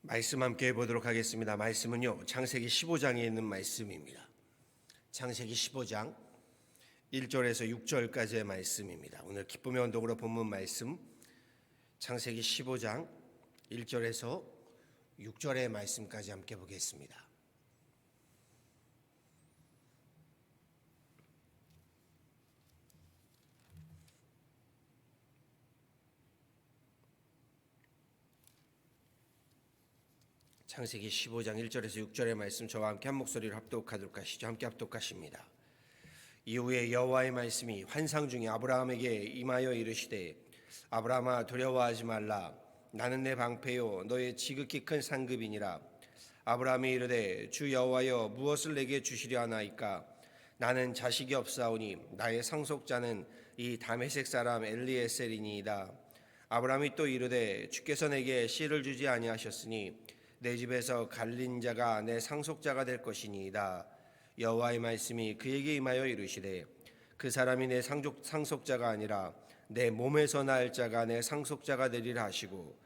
말씀 함께 보도록 하겠습니다. 말씀은요, 창세기 15장에 있는 말씀입니다. 창세기 15장 1절에서 6절까지의 말씀입니다. 오늘 기쁨의 언덕으로 본문 말씀 창세기 15장 1절에서 6절의 말씀까지 함께 보겠습니다. 창세기 15장 1절에서 6절의 말씀 저와 함께 한 목소리로 합독하도록 하시죠. 함께 합독하십니다. 이후에 여호와의 말씀이 환상 중에 아브라함에게 임하여 이르시되 아브라함아 두려워하지 말라. 나는 내 방패요 너의 지극히 큰 상급이니라. 아브라함이 이르되 주 여호와여 무엇을 내게 주시려 하나이까. 나는 자식이 없사오니 나의 상속자는 이 다메섹 사람 엘리에셀이니이다. 아브라함이 또 이르되 주께서 내게 씨를 주지 아니하셨으니 내 집에서 갈린 자가 내 상속자가 될 것이니이다. 여호와의 말씀이 그에게 임하여 이르시되 그 사람이 내 상속자가 아니라 내 몸에서 날 자가 내 상속자가 되리라 하시고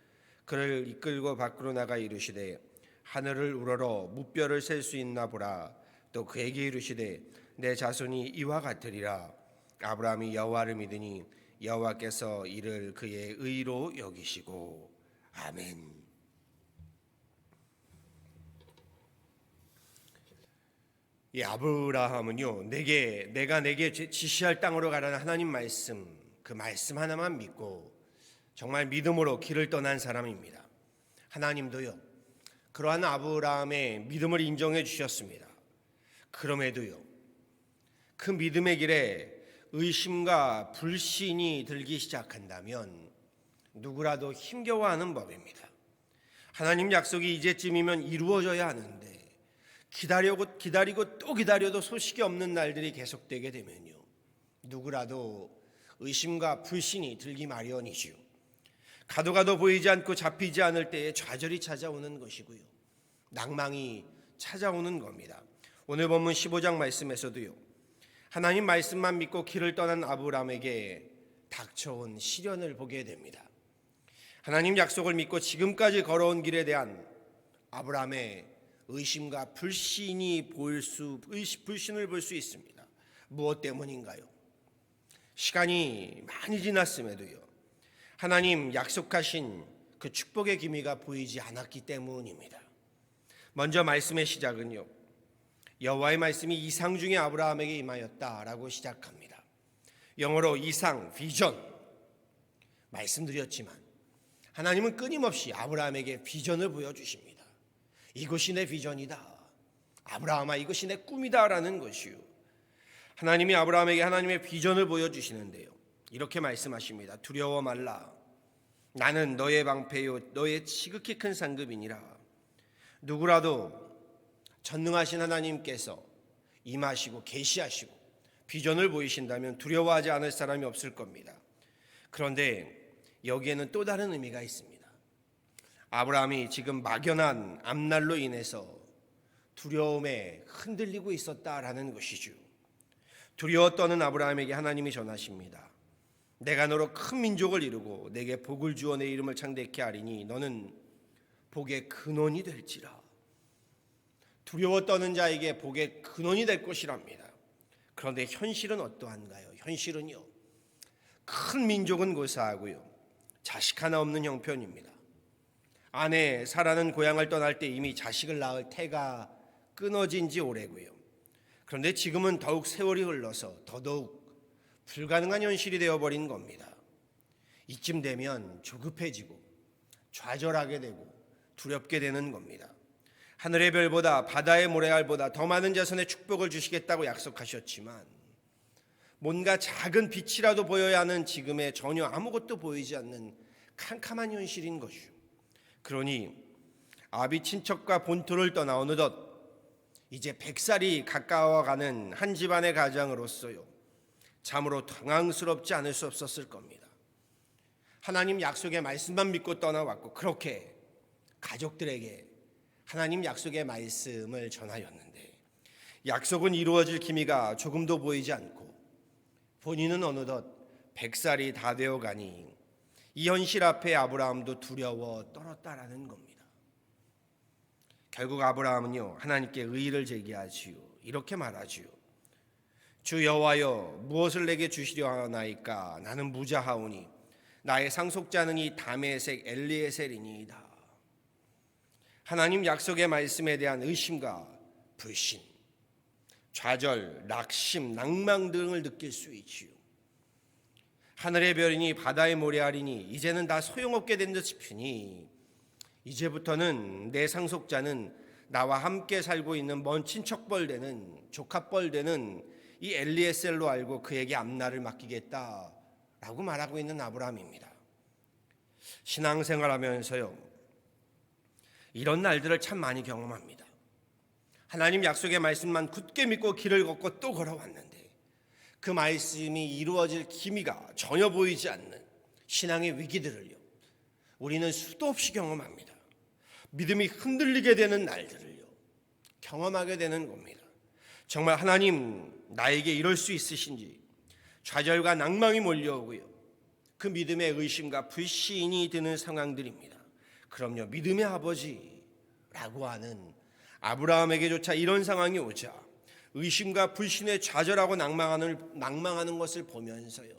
그를 이끌고 밖으로 나가 이르시되 하늘을 우러러 무뼈를 셀 수 있나 보라. 또 그에게 이르시되 내 자손이 이와 같으리라. 아브라함이 여호와를 믿으니 여호와께서 이를 그의 의로 여기시고. 아멘. 이 아브라함은요, 내가 내게 지시할 땅으로 가라는 하나님 말씀, 그 말씀 하나만 믿고 정말 믿음으로 길을 떠난 사람입니다. 하나님도요, 그러한 아브라함의 믿음을 인정해 주셨습니다. 그럼에도요, 그 믿음의 길에 의심과 불신이 들기 시작한다면 누구라도 힘겨워하는 법입니다. 하나님 약속이 이제쯤이면 이루어져야 하는데 기다리고 또 기다려도 소식이 없는 날들이 계속되게 되면요, 누구라도 의심과 불신이 들기 마련이지요. 가도 보이지 않고 잡히지 않을 때에 좌절이 찾아오는 것이고요, 낭망이 찾아오는 겁니다. 오늘 본문 15장 말씀에서도요, 하나님 말씀만 믿고 길을 떠난 아브라함에게 닥쳐온 시련을 보게 됩니다. 하나님 약속을 믿고 지금까지 걸어온 길에 대한 아브라함의 의심과 불신을 볼 수 있습니다. 무엇 때문인가요? 시간이 많이 지났음에도요, 하나님 약속하신 그 축복의 기미가 보이지 않았기 때문입니다. 먼저 말씀의 시작은요, 여호와의 말씀이 이상 중에 아브라함에게 임하였다라고 시작합니다. 영어로 이상, 비전. 말씀드렸지만 하나님은 끊임없이 아브라함에게 비전을 보여주십니다. 이것이 내 비전이다. 아브라함아, 이것이 내 꿈이다 라는 것이요, 하나님이 아브라함에게 하나님의 비전을 보여주시는데요, 이렇게 말씀하십니다. 두려워 말라. 나는 너의 방패요 너의 지극히 큰 상급이니라. 누구라도 전능하신 하나님께서 임하시고 계시하시고 비전을 보이신다면 두려워하지 않을 사람이 없을 겁니다. 그런데 여기에는 또 다른 의미가 있습니다. 아브라함이 지금 막연한 앞날로 인해서 두려움에 흔들리고 있었다라는 것이죠. 두려워 떠는 아브라함에게 하나님이 전하십니다. 내가 너로 큰 민족을 이루고 내게 복을 주어 내 이름을 창대케 하리니 너는 복의 근원이 될지라. 두려워 떠는 자에게 복의 근원이 될 것이랍니다. 그런데 현실은 어떠한가요? 현실은요, 큰 민족은 고사하고요, 자식 하나 없는 형편입니다. 아내 사라는 고향을 떠날 때 이미 자식을 낳을 태가 끊어진 지 오래고요. 그런데 지금은 더욱 세월이 흘러서 더더욱 불가능한 현실이 되어버린 겁니다. 이쯤 되면 조급해지고 좌절하게 되고 두렵게 되는 겁니다. 하늘의 별보다 바다의 모래알보다 더 많은 자손의 축복을 주시겠다고 약속하셨지만 뭔가 작은 빛이라도 보여야 하는 지금의 전혀 아무것도 보이지 않는 캄캄한 현실인 것이죠. 그러니 아비 친척과 본토를 떠나 어느덧 이제 100살이 가까워가는 한 집안의 가장으로서요, 참으로 당황스럽지 않을 수 없었을 겁니다. 하나님 약속의 말씀만 믿고 떠나왔고 그렇게 가족들에게 하나님 약속의 말씀을 전하였는데 약속은 이루어질 기미가 조금도 보이지 않고 본인은 어느덧 100살이 다 되어가니 이 현실 앞에 아브라함도 두려워 떨었다라는 겁니다. 결국 아브라함은요 하나님께 의의를 제기하지요. 이렇게 말하지요. 주 여호와여, 무엇을 내게 주시려 하나이까? 나는 무자하오니 나의 상속자는 이 다메섹 엘리에셀이니이다. 하나님 약속의 말씀에 대한 의심과 불신, 좌절, 낙심, 낭망 등을 느낄 수 있지요. 하늘의 별이니 바다의 모래알이니 이제는 다 소용없게 된 듯 싶으니 이제부터는 내 상속자는 나와 함께 살고 있는 먼 친척뻘 되는 조카뻘 되는 이 엘리에셀로 알고 그에게 앞날을 맡기겠다라고 말하고 있는 아브라함입니다. 신앙생활하면서요 이런 날들을 참 많이 경험합니다. 하나님 약속의 말씀만 굳게 믿고 길을 걷고 또 걸어왔는데 그 말씀이 이루어질 기미가 전혀 보이지 않는 신앙의 위기들을요 우리는 수도 없이 경험합니다. 믿음이 흔들리게 되는 날들을요 경험하게 되는 겁니다. 정말 하나님 나에게 이럴 수 있으신지 좌절과 낭망이 몰려오고요 그 믿음의 의심과 불신이 드는 상황들입니다. 그럼요 믿음의 아버지라고 하는 아브라함에게조차 이런 상황이 오자 의심과 불신에 좌절하고 낭망하는 것을 보면서요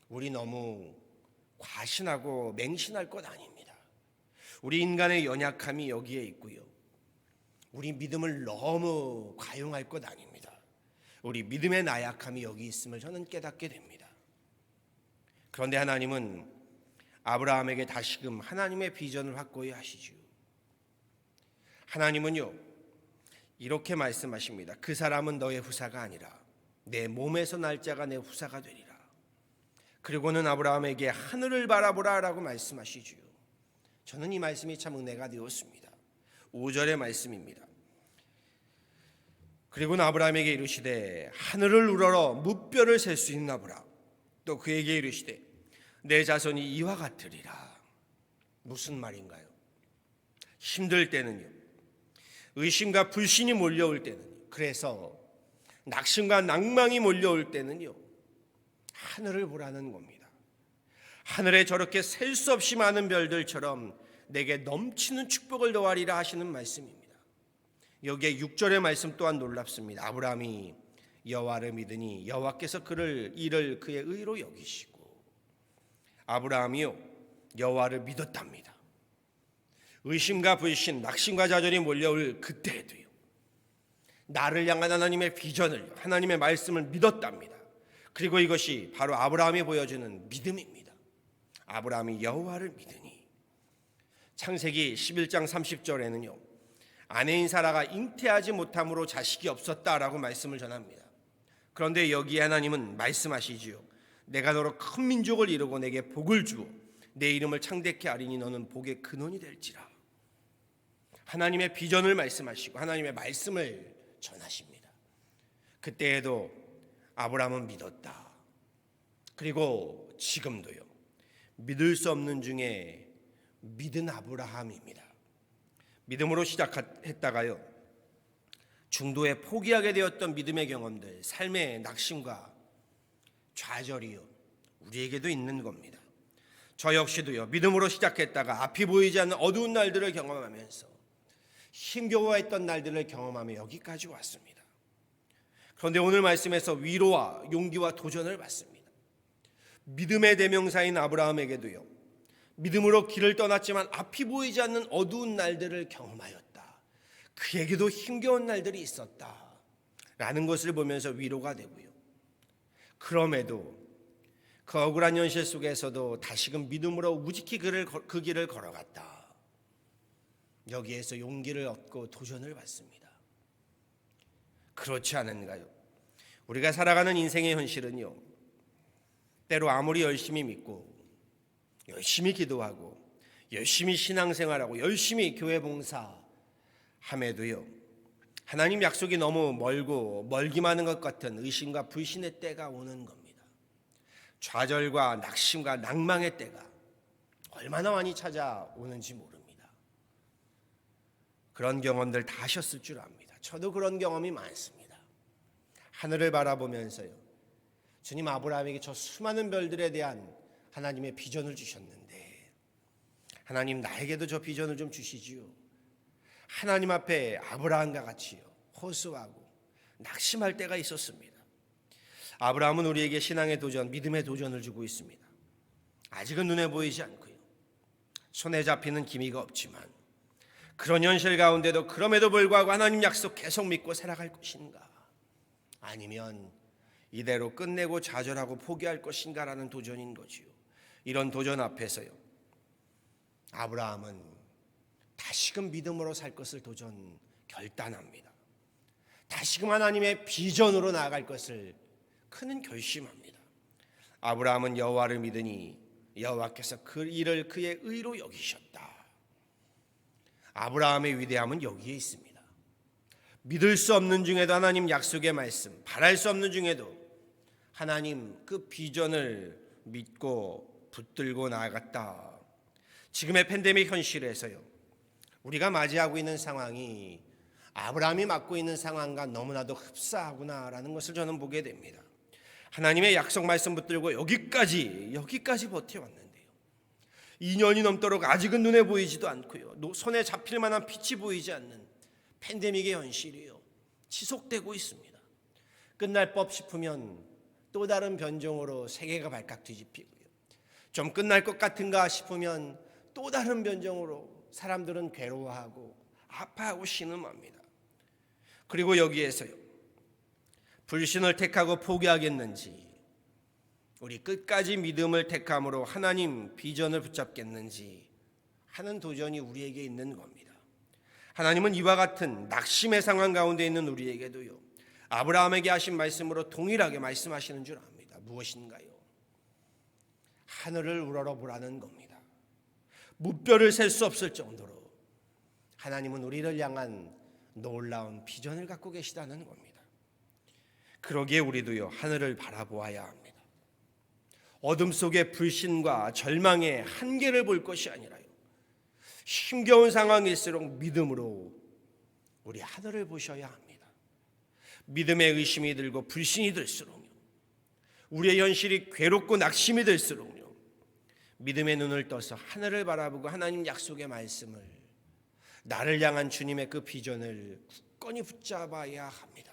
우리 너무 과신하고 맹신할 것 아닙니다. 우리 인간의 연약함이 여기에 있고요 우리 믿음을 너무 과용할 것 아닙니다. 우리 믿음의 나약함이 여기 있음을 저는 깨닫게 됩니다. 그런데 하나님은 아브라함에게 다시금 하나님의 비전을 확고히 하시죠. 하나님은요 이렇게 말씀하십니다. 그 사람은 너의 후사가 아니라 내 몸에서 날 자가 내 후사가 되리라. 그리고는 아브라함에게 하늘을 바라보라 라고 말씀하시지요. 저는 이 말씀이 참 은혜가 되었습니다. 5절의 말씀입니다. 그리고는 아브라함에게 이르시되 하늘을 우러러 무뼈를 셀 수 있나 보라. 또 그에게 이르시되 내 자손이 이와 같으리라. 무슨 말인가요? 힘들 때는요 의심과 불신이 몰려올 때는 그래서 낙심과 낭망이 몰려올 때는요 하늘을 보라는 겁니다. 하늘에 저렇게 셀 수 없이 많은 별들처럼 내게 넘치는 축복을 더하리라 하시는 말씀입니다. 여기에 6절의 말씀 또한 놀랍습니다. 아브라함이 여호와를 믿으니 여호와께서 이를 그의 의로 여기시고. 아브라함이요 여호와를 믿었답니다. 의심과 불신, 낙심과 좌절이 몰려올 그때에도요 나를 향한 하나님의 비전을, 하나님의 말씀을 믿었답니다. 그리고 이것이 바로 아브라함이 보여주는 믿음입니다. 아브라함이 여호와를 믿으니. 창세기 11장 30절에는요 아내인 사라가 잉태하지 못함으로 자식이 없었다라고 말씀을 전합니다. 그런데 여기에 하나님은 말씀하시지요. 내가 너로 큰 민족을 이루고 내게 복을 주어 내 이름을 창대케 하리니 너는 복의 근원이 될지라. 하나님의 비전을 말씀하시고 하나님의 말씀을 전하십니다. 그때에도 아브라함은 믿었다. 그리고 지금도요 믿을 수 없는 중에 믿은 아브라함입니다. 믿음으로 시작했다가요 중도에 포기하게 되었던 믿음의 경험들, 삶의 낙심과 좌절이요 우리에게도 있는 겁니다. 저 역시도요 믿음으로 시작했다가 앞이 보이지 않는 어두운 날들을 경험하면서 힘겨워했던 날들을 경험하며 여기까지 왔습니다. 그런데 오늘 말씀에서 위로와 용기와 도전을 받습니다. 믿음의 대명사인 아브라함에게도요 믿음으로 길을 떠났지만 앞이 보이지 않는 어두운 날들을 경험하였다. 그에게도 힘겨운 날들이 있었다 라는 것을 보면서 위로가 되고요 그럼에도 그 억울한 현실 속에서도 다시금 믿음으로 우직히 그 길을 걸어갔다. 여기에서 용기를 얻고 도전을 받습니다. 그렇지 않은가요? 우리가 살아가는 인생의 현실은요 때로 아무리 열심히 믿고 열심히 기도하고 열심히 신앙생활하고 열심히 교회 봉사함에도요 하나님 약속이 너무 멀고 멀기만 한 것 같은 의심과 불신의 때가 오는 겁니다. 좌절과 낙심과 낭망의 때가 얼마나 많이 찾아오는지 모릅니다. 그런 경험들 다 하셨을 줄 압니다. 저도 그런 경험이 많습니다. 하늘을 바라보면서요 주님, 아브라함에게 저 수많은 별들에 대한 하나님의 비전을 주셨는데 하나님 나에게도 저 비전을 좀 주시지요. 하나님 앞에 아브라함과 같이요 호소하고 낙심할 때가 있었습니다. 아브라함은 우리에게 신앙의 도전, 믿음의 도전을 주고 있습니다. 아직은 눈에 보이지 않고요, 손에 잡히는 기미가 없지만 그런 현실 가운데도 그럼에도 불구하고 하나님 약속 계속 믿고 살아갈 것인가, 아니면 이대로 끝내고 좌절하고 포기할 것인가라는 도전인 거지요. 이런 도전 앞에서요, 아브라함은 다시금 믿음으로 살 것을 결단합니다. 다시금 하나님의 비전으로 나아갈 것을 그는 결심합니다. 아브라함은 여호와를 믿으니 여호와께서 그 일을 그의 의로 여기셨다. 아브라함의 위대함은 여기에 있습니다. 믿을 수 없는 중에도 하나님 약속의 말씀, 바랄 수 없는 중에도 하나님 그 비전을 믿고 붙들고 나아갔다. 지금의 팬데믹 현실에서요, 우리가 맞이하고 있는 상황이 아브라함이 맡고 있는 상황과 너무나도 흡사하구나라는 것을 저는 보게 됩니다. 하나님의 약속 말씀 붙들고 여기까지 버텨왔는데요, 2년이 넘도록 아직은 눈에 보이지도 않고요, 손에 잡힐 만한 빛이 보이지 않는 팬데믹의 현실이요, 지속되고 있습니다. 끝날 법 싶으면 또 다른 변종으로 세계가 발칵 뒤집히고요, 좀 끝날 것 같은가 싶으면 또 다른 변종으로 사람들은 괴로워하고 아파하고 신음합니다. 그리고 여기에서요, 불신을 택하고 포기하겠는지, 우리 끝까지 믿음을 택함으로 하나님 비전을 붙잡겠는지 하는 도전이 우리에게 있는 겁니다. 하나님은 이와 같은 낙심의 상황 가운데 있는 우리에게도요, 아브라함에게 하신 말씀으로 동일하게 말씀하시는 줄 압니다. 무엇인가요? 하늘을 우러러보라는 겁니다. 무뼈를 셀 수 없을 정도로 하나님은 우리를 향한 놀라운 비전을 갖고 계시다는 겁니다. 그러기에 우리도요, 하늘을 바라보아야 합니다. 어둠 속의 불신과 절망의 한계를 볼 것이 아니라요, 힘겨운 상황일수록 믿음으로 우리 하늘을 보셔야 합니다. 믿음의 의심이 들고 불신이 들수록요, 우리의 현실이 괴롭고 낙심이 들수록요, 믿음의 눈을 떠서 하늘을 바라보고 하나님 약속의 말씀을, 나를 향한 주님의 그 비전을 굳건히 붙잡아야 합니다.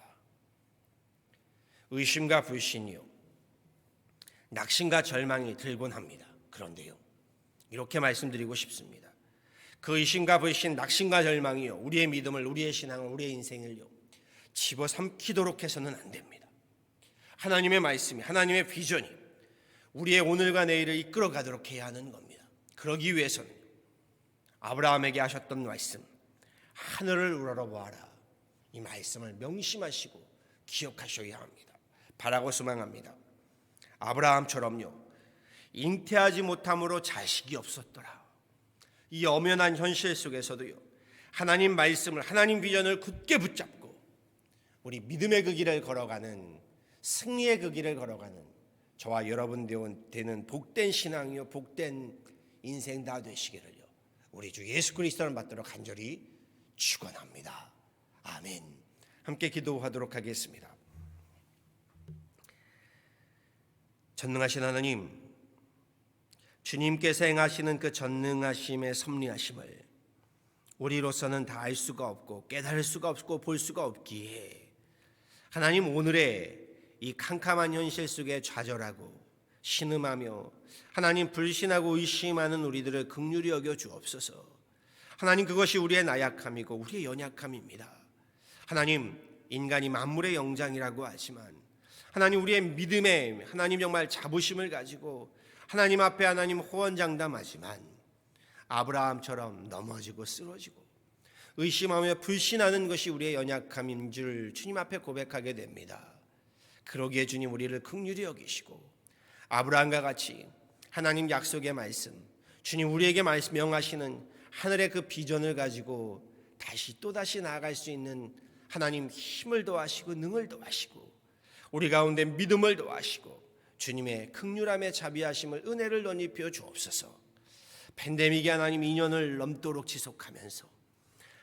의심과 불신이요, 낙심과 절망이 들곤 합니다. 그런데요, 이렇게 말씀드리고 싶습니다. 그 의심과 불신, 낙심과 절망이요, 우리의 믿음을, 우리의 신앙을, 우리의 인생을요, 집어삼키도록 해서는 안 됩니다. 하나님의 말씀이, 하나님의 비전이 우리의 오늘과 내일을 이끌어 가도록 해야 하는 겁니다. 그러기 위해서는 아브라함에게 하셨던 말씀, 하늘을 우러러보아라, 이 말씀을 명심하시고 기억하셔야 합니다. 바라고 소망합니다. 아브라함처럼요, 잉태하지 못함으로 자식이 없었더라. 이 엄연한 현실 속에서도요, 하나님 말씀을, 하나님 비전을 굳게 붙잡고 우리 믿음의 그 길을 걸어가는, 승리의 그 길을 걸어가는 저와 여러분 되는 복된 신앙이요, 복된 인생 다 되시기를요, 우리 주 예수 그리스도를 받도록 간절히 축원합니다. 아멘. 함께 기도하도록 하겠습니다. 전능하신 하나님, 주님께서 행하시는 그 전능하심의 섭리하심을 우리로서는 다 알 수가 없고 깨달을 수가 없고 볼 수가 없기에 하나님, 오늘의 이 캄캄한 현실 속에 좌절하고 신음하며 하나님 불신하고 의심하는 우리들을 긍휼히 여겨 주옵소서. 하나님, 그것이 우리의 나약함이고 우리의 연약함입니다. 하나님, 인간이 만물의 영장이라고 하지만 하나님, 우리의 믿음에 하나님 정말 자부심을 가지고 하나님 앞에 하나님 호언장담하지만 아브라함처럼 넘어지고 쓰러지고 의심하며 불신하는 것이 우리의 연약함인 줄 주님 앞에 고백하게 됩니다. 그러기에 주님, 우리를 긍휼히 여기시고 아브라함과 같이 하나님 약속의 말씀, 주님 우리에게 명하시는 하늘의 그 비전을 가지고 또다시 나아갈 수 있는 하나님 힘을 더하시고 능을 더하시고 우리 가운데 믿음을 더하시고 주님의 긍휼함의 자비하심을, 은혜를 덧입혀 주옵소서. 팬데믹이 하나님 2년을 넘도록 지속하면서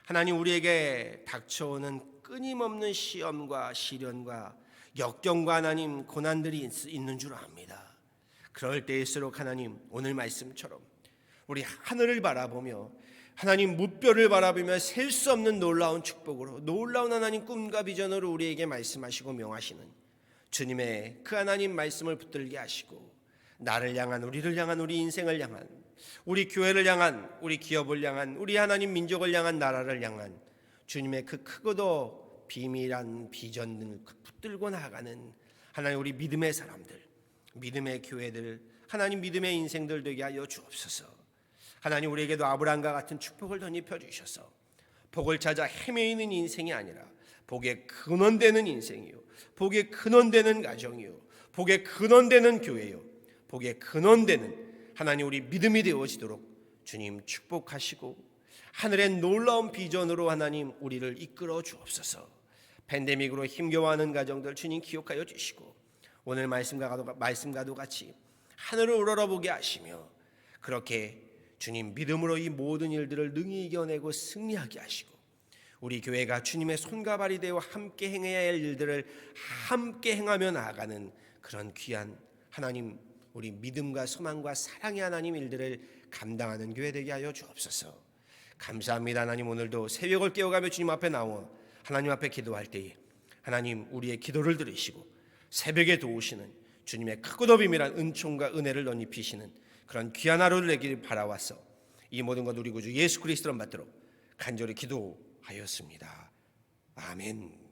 하나님, 우리에게 닥쳐오는 끊임없는 시험과 시련과 역경과 하나님 고난들이 있는 줄 압니다. 그럴 때일수록 하나님, 오늘 말씀처럼 우리 하늘을 바라보며 하나님 무뼈를 바라보며 셀 수 없는 놀라운 축복으로, 놀라운 하나님 꿈과 비전으로 우리에게 말씀하시고 명하시는 주님의 그 하나님 말씀을 붙들게 하시고, 나를 향한, 우리를 향한, 우리 인생을 향한, 우리 교회를 향한, 우리 기업을 향한, 우리 하나님 민족을 향한, 나라를 향한 주님의 그 크고도 비밀한 비전을 붙들고 나아가는 하나님, 우리 믿음의 사람들, 믿음의 교회들, 하나님 믿음의 인생들 되게 하여 주옵소서. 하나님, 우리에게도 아브라함과 같은 축복을 덧입혀 주셔서 복을 찾아 헤매이는 인생이 아니라 복의 근원되는 인생이요, 복의 근원되는 가정이요, 복의 근원되는 교회요, 복의 근원되는 하나님 우리 믿음이 되어지도록 주님 축복하시고, 하늘의 놀라운 비전으로 하나님 우리를 이끌어 주옵소서. 팬데믹으로 힘겨워하는 가정들 주님 기억하여 주시고, 오늘 말씀과도 같이 하늘을 우러러보게 하시며, 그렇게 주님 믿음으로 이 모든 일들을 능히 이겨내고 승리하게 하시고, 우리 교회가 주님의 손과 발이 되어 함께 행해야 할 일들을 함께 행하며 나아가는 그런 귀한 하나님, 우리 믿음과 소망과 사랑의 하나님 일들을 감당하는 교회 되게 하여 주옵소서. 감사합니다. 하나님, 오늘도 새벽을 깨어가며 주님 앞에 나와 하나님 앞에 기도할 때에 하나님 우리의 기도를 들으시고 새벽에 도우시는 주님의 크고도 비밀한 은총과 은혜를 덧입히시는 그런 귀한 하루를 내기를 바라와서 이 모든 것 우리 구주 예수 그리스도를 받도록 간절히 기도하였습니다. 아멘.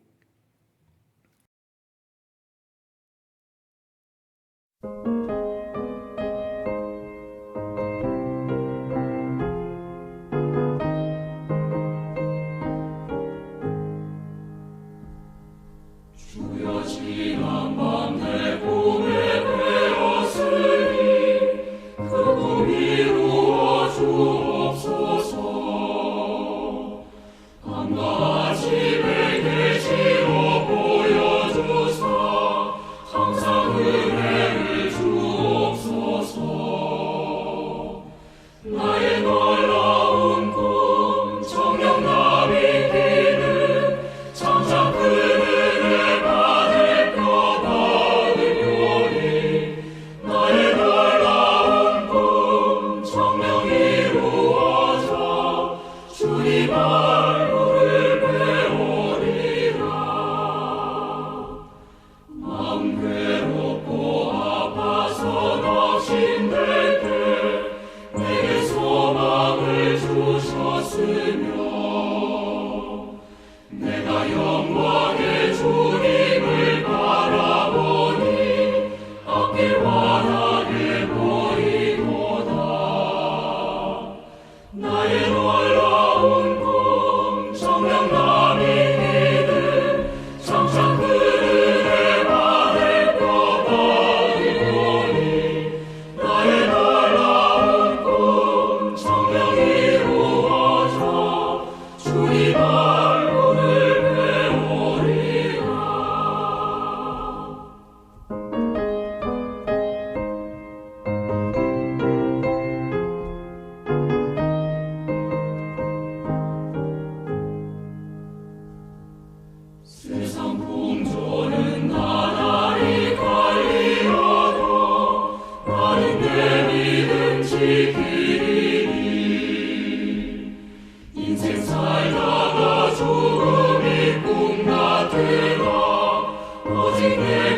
살다가 죽음이 꿈 같으나 오직 내